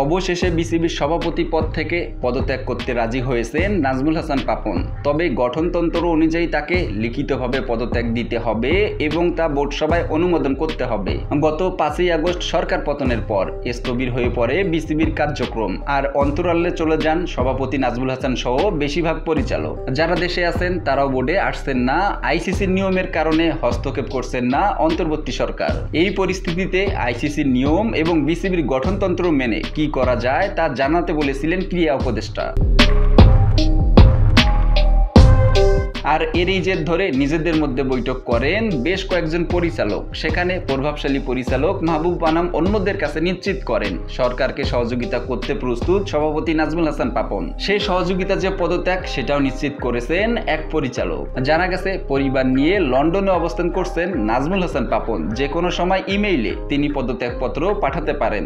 অবশেষে বিসিবির সভাপতি পদ থেকে পদত্যাগ করতে রাজি হয়েছেন নাজমুল হাসান পাপন। তবে গঠনতন্ত্র অনুযায়ী তাকে লিখিতভাবে পদত্যাগ দিতে হবে এবং তা বোর্ড সভায় অনুমোদন করতে হবে। গত 5ই আগস্ট সরকার পতনের পর স্থবির হয়ে পড়ে বিসিবির কার্যক্রম, আর অন্তরালে চলে যান সভাপতি নাজমুল হাসান সহ বেশিরভাগ পরিচালক। যারা দেশে আছেন তারাও বোর্ডে আসছেন না, আইসিসির নিয়মের কারণে হস্তক্ষেপ করছেন না অন্তর্বর্তী সরকার। এই পরিস্থিতিতে আইসিসির নিয়ম এবং বিসিবির গঠনতন্ত্র মেনে কি করা যায় তা জানাতে বলেছিলেন ক্রীড়া উপদেষ্টা। আর এরই জের ধরে নিজেদের মধ্যে বৈঠক করেন বেশ কয়েকজন পরিচালক। সেখানে প্রভাবশালী পরিচালক মাহবুব আনাম অন্যদের কাছে নিশ্চিত করেন সরকারকে সহযোগিতা করতে প্রস্তুত সভাপতি নাজমুল হাসান পাপন। সেই সহযোগিতা যে পদত্যাগ সেটাও নিশ্চিত করেছেন এক পরিচালক। জানা গেছে পরিবার নিয়ে লন্ডনে অবস্থান করছেন নাজমুল হাসান পাপন। যে কোনো সময় ইমেইলে তিনি পদত্যাগপত্র পাঠাতে পারেন।